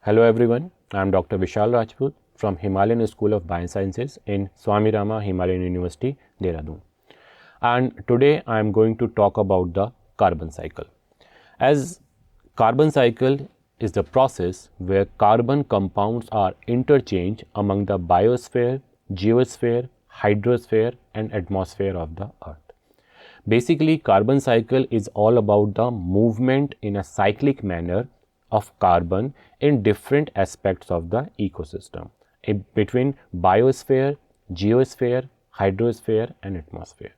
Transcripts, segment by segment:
Hello everyone, I am Dr. Vishal Rajput from Himalayan School of Biosciences in Swami Rama Himalayan University, Dehradun. And today I am going to talk about the carbon cycle. As carbon cycle is the process where carbon compounds are interchanged among the biosphere, geosphere, hydrosphere and atmosphere of the earth. Basically, carbon cycle is all about the movement in a cyclic manner of carbon in different aspects of the ecosystem between biosphere, geosphere, hydrosphere and atmosphere.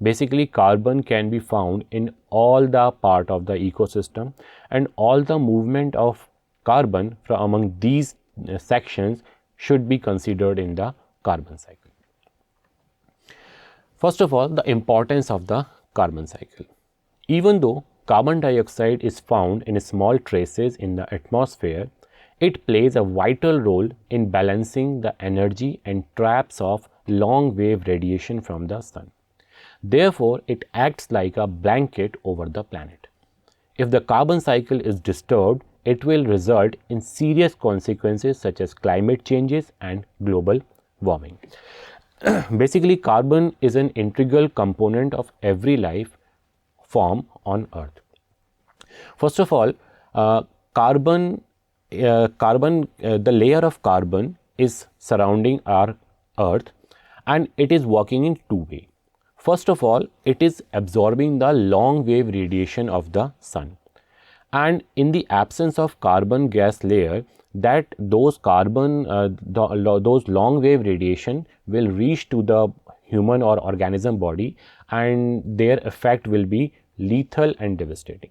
Basically, carbon can be found in all the part of the ecosystem, and all the movement of carbon from among these sections should be considered in the carbon cycle. First of all, the importance of the carbon cycle. Even though carbon dioxide is found in small traces in the atmosphere, it plays a vital role in balancing the energy and traps of long wave radiation from the sun. Therefore, it acts like a blanket over the planet. If the carbon cycle is disturbed, it will result in serious consequences such as climate changes and global warming. Basically, carbon is an integral component of every life form on earth. First of all, the layer of carbon is surrounding our earth, and it is working in two ways. First of all, it is absorbing the long wave radiation of the sun, and in the absence of carbon gas layer, those long wave radiation will reach to the human or organism body, and their effect will be lethal and devastating.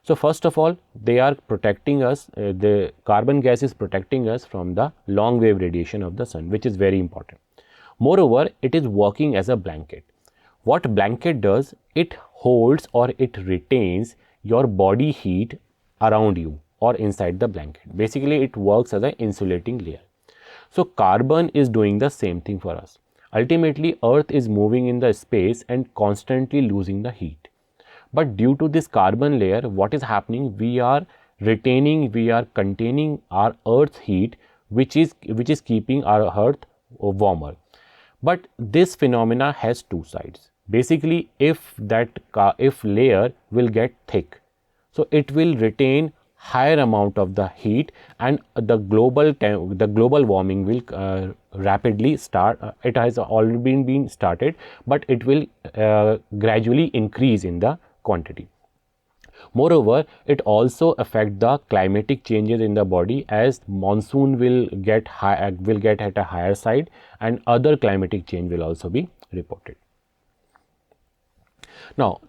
So first of all, they are protecting us, the carbon gas is protecting us from the long wave radiation of the sun, which is very important. Moreover, it is working as a blanket. What blanket does, it holds or it retains your body heat around you or inside the blanket. Basically, it works as an insulating layer. So carbon is doing the same thing for us. Ultimately, earth is moving in the space and constantly losing the heat. But due to this carbon layer, what is happening? We are containing our earth's heat, which is keeping our earth warmer. But this phenomena has two sides. Basically, if layer will get thick, so it will retain higher amount of the heat, and the global warming will rapidly start. It has already been started, but it will gradually increase in the quantity. Moreover, it also affects the climatic changes in the body, as monsoon will get at a higher side, and other climatic change will also be reported. Now,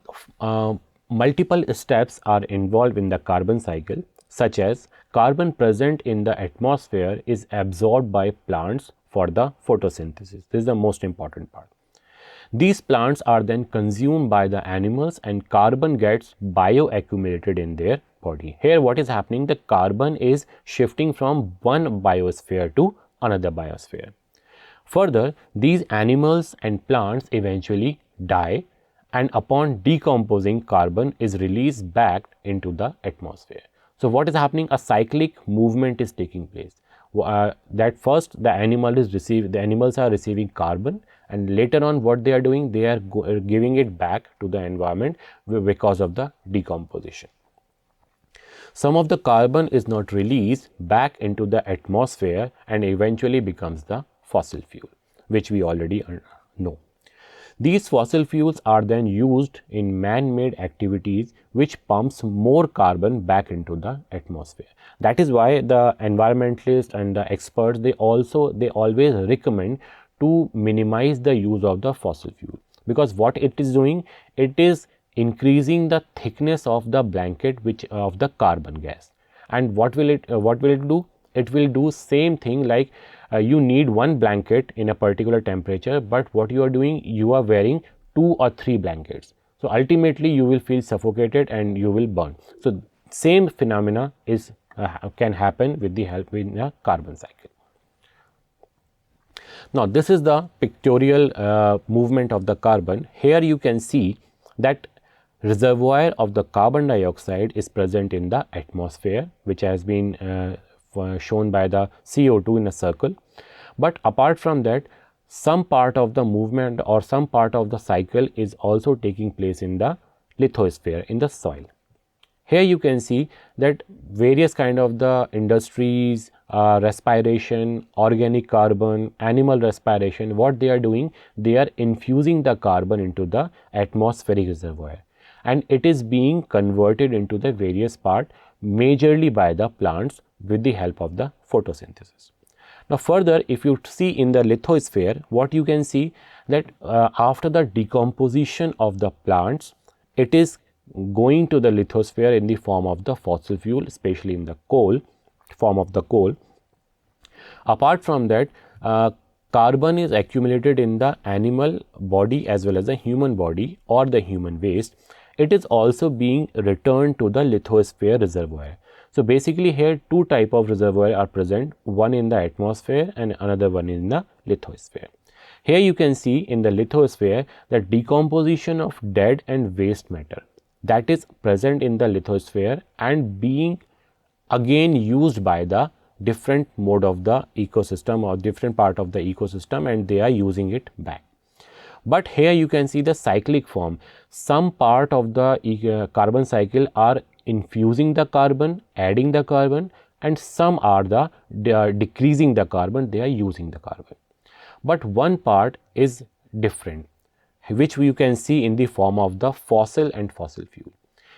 multiple steps are involved in the carbon cycle, such as carbon present in the atmosphere is absorbed by plants for the photosynthesis. This is the most important part. These plants are then consumed by the animals, and carbon gets bioaccumulated in their body. Here what is happening, the carbon is shifting from one biosphere to another biosphere. Further, these animals and plants eventually die, and upon decomposing, carbon is released back into the atmosphere. So what is happening? A cyclic movement is taking place. That first the animals are receiving carbon, and later on what they are doing, they are giving it back to the environment because of the decomposition. Some of the carbon is not released back into the atmosphere and eventually becomes the fossil fuel, which we already know. These fossil fuels are then used in man-made activities, which pumps more carbon back into the atmosphere. That is why the environmentalists and the experts, they always recommend to minimize the use of the fossil fuel, because what it is doing, it is increasing the thickness of the blanket of the carbon gas. And what will it do? It will do same thing like you need one blanket in a particular temperature, but what you are doing, you are wearing 2 or 3 blankets. So ultimately you will feel suffocated and you will burn. So same phenomena can happen with the help in a carbon cycle. Now this is the pictorial movement of the carbon. Here you can see that reservoir of the carbon dioxide is present in the atmosphere, which has been shown by the CO2 in a circle. But apart from that, some part of the movement or some part of the cycle is also taking place in the lithosphere, in the soil. Here you can see that various kind of the industries, respiration, organic carbon, animal respiration, what they are doing, they are infusing the carbon into the atmospheric reservoir, and it is being converted into the various part majorly by the plants with the help of the photosynthesis. Now further, if you see in the lithosphere, what you can see that after the decomposition of the plants, it is going to the lithosphere in the form of the fossil fuel, especially in the coal, form of the coal. Apart from that, carbon is accumulated in the animal body as well as the human body or the human waste. It is also being returned to the lithosphere reservoir. So basically here two type of reservoir are present, one in the atmosphere and another one in the lithosphere. Here you can see in the lithosphere that decomposition of dead and waste matter that is present in the lithosphere and being again used by the different mode of the ecosystem or different part of the ecosystem, and they are using it back. But here you can see the cyclic form. Some part of the carbon cycle are infusing the carbon, adding the carbon, and some are decreasing the carbon, they are using the carbon. But one part is different, which you can see in the form of the fossil and fossil fuel.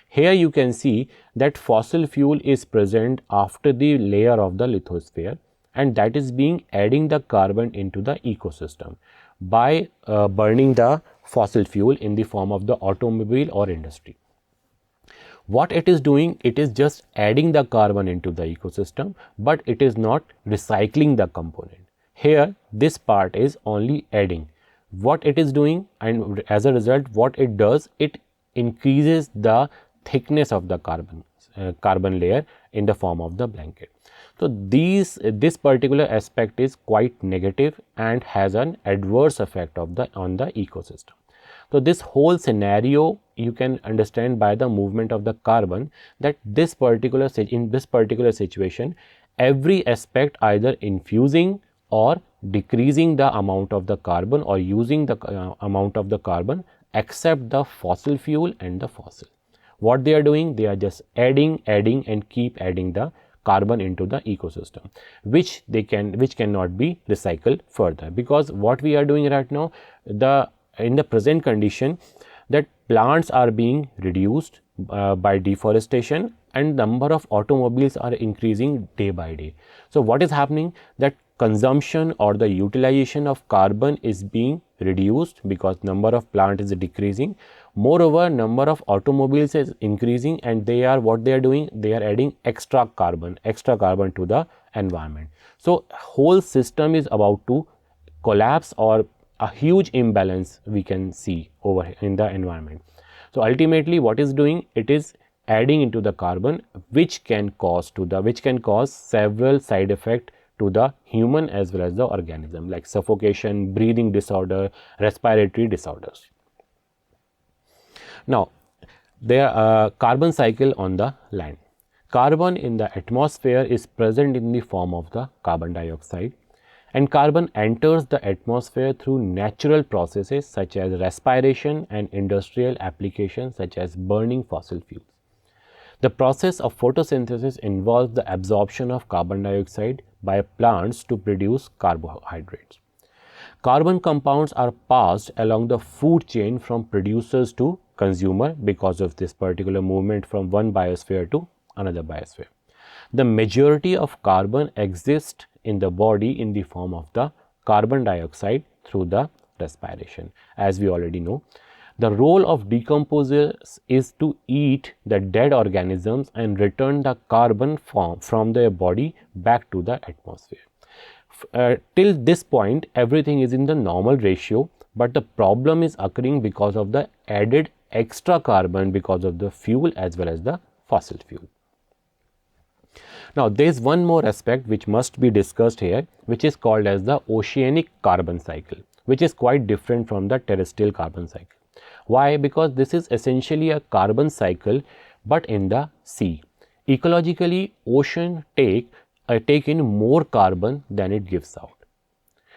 Here you can see that fossil fuel is present after the layer of the lithosphere, and that is being adding the carbon into the ecosystem by burning the fossil fuel in the form of the automobile or industry. What it is doing, it is just adding the carbon into the ecosystem, but it is not recycling the component. Here this part is only adding. What it is doing, and as a result what it does, it increases the thickness of the carbon layer in the form of the blanket. So this particular aspect is quite negative and has an adverse effect on the ecosystem. So this whole scenario you can understand by the movement of the carbon, that in this particular situation every aspect either infusing or decreasing the amount of the carbon or using the amount of the carbon, except the fossil fuel and the fossil. What they are doing, they are just adding and keep adding the carbon into the ecosystem, which cannot be recycled further, because what we are doing right now, in the present condition, that plants are being reduced by deforestation and number of automobiles are increasing day by day. So what is happening, that consumption or the utilization of carbon is being reduced because number of plant is decreasing. Moreover, number of automobiles is increasing, and what they are doing, they are adding extra carbon to the environment. So whole system is about to collapse, or a huge imbalance we can see over in the environment. So ultimately what is doing, it is adding into the carbon, which can cause several side effects to the human as well as the organism, like suffocation, breathing disorder, respiratory disorders. Now, there are carbon cycle on the land. Carbon in the atmosphere is present in the form of the carbon dioxide, and carbon enters the atmosphere through natural processes such as respiration and industrial applications such as burning fossil fuels. The process of photosynthesis involves the absorption of carbon dioxide by plants to produce carbohydrates. Carbon compounds are passed along the food chain from producers to consumer because of this particular movement from one biosphere to another biosphere. The majority of carbon exists in the body in the form of the carbon dioxide through the respiration, as we already know. The role of decomposers is to eat the dead organisms and return the carbon from their body back to the atmosphere. Till this point, everything is in the normal ratio, but the problem is occurring because of the added extra carbon because of the fuel as well as the fossil fuel. Now, there is one more aspect which must be discussed here, which is called as the oceanic carbon cycle, which is quite different from the terrestrial carbon cycle. Why? Because this is essentially a carbon cycle, but in the sea. Ecologically, ocean take take in more carbon than it gives out.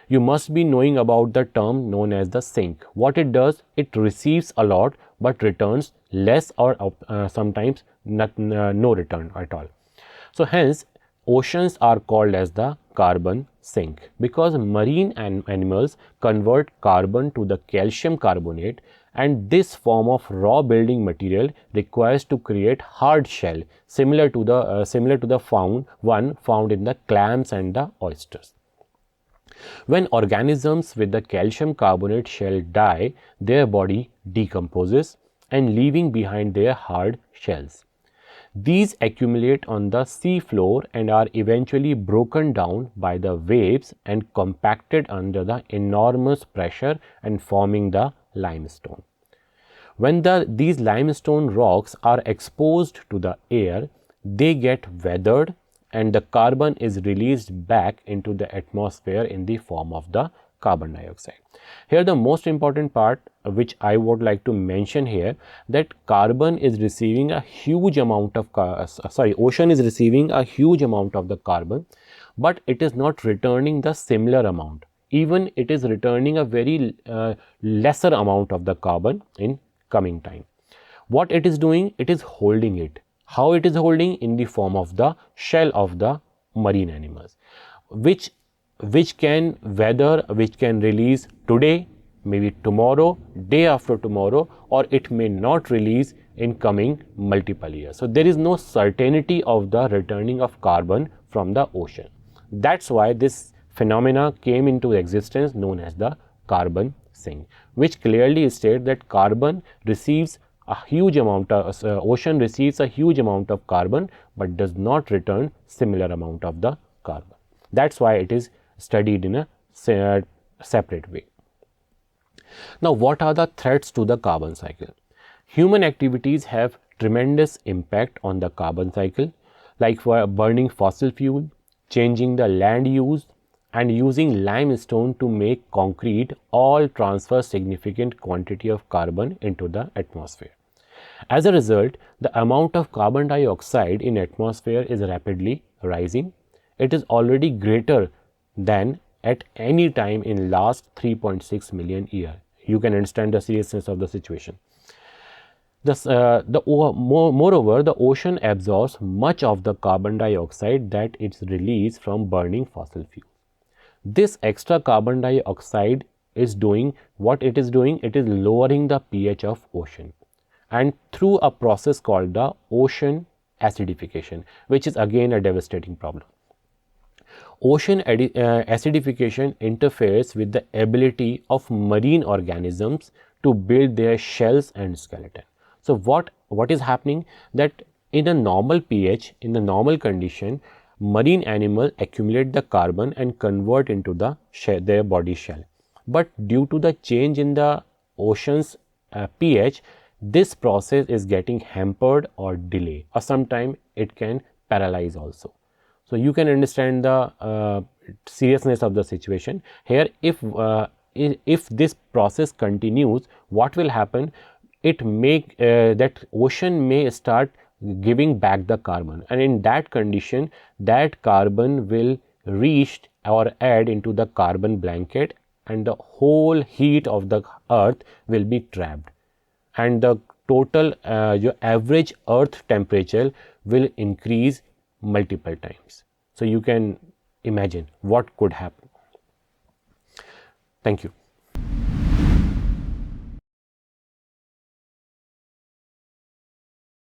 You must be knowing about the term known as the sink. What it does, it receives a lot but returns less, or sometimes no return at all. So hence oceans are called as the carbon sink, because marine animals convert carbon to the calcium carbonate, and this form of raw building material requires to create hard shell similar to the one found in the clams and the oysters. When organisms with the calcium carbonate shell die, their body decomposes and leaving behind their hard shells. These accumulate on the sea floor and are eventually broken down by the waves and compacted under the enormous pressure and forming the limestone. When these limestone rocks are exposed to the air, they get weathered and the carbon is released back into the atmosphere in the form of the carbon dioxide. Here the most important part which I would like to mention here, that carbon is receiving a huge amount of ocean is receiving a huge amount of the carbon, but it is not returning the similar amount. Even it is returning a very lesser amount of the carbon in coming time. What it is doing, it is holding it. How it is holding? In the form of the shell of the marine animals, which can weather, which can release today, maybe tomorrow, day after tomorrow, or it may not release in coming multiple years. So there is no certainty of the returning of carbon from the ocean. That's why this phenomena came into existence known as the carbon sink, which clearly states that carbon receives a huge amount of ocean receives a huge amount of carbon but does not return similar amount of the carbon. That's why it is studied in a separate way. Now, what are the threats to the carbon cycle? Human activities have tremendous impact on the carbon cycle, like for burning fossil fuel, changing the land use, and using limestone to make concrete all transfer significant quantity of carbon into the atmosphere. As a result, the amount of carbon dioxide in atmosphere is rapidly rising. It is already greater than at any time in last 3.6 million years. You can understand the seriousness of the situation. Moreover, the ocean absorbs much of the carbon dioxide that it's released from burning fossil fuel. This extra carbon dioxide is doing what it is doing. It is lowering the pH of ocean, and through a process called the ocean acidification, which is again a devastating problem. Ocean acidification interferes with the ability of marine organisms to build their shells and skeleton. So what is happening, that in a normal pH, in the normal condition, marine animals accumulate the carbon and convert into their body shell. But due to the change in the ocean's pH, this process is getting hampered or delayed, or sometimes it can paralyze also. So you can understand the seriousness of the situation here. If this process continues, what will happen? That ocean may start giving back the carbon, and in that condition, that carbon will reach or add into the carbon blanket, and the whole heat of the earth will be trapped, and the total your average earth temperature will increase multiple times. So you can imagine what could happen. Thank you.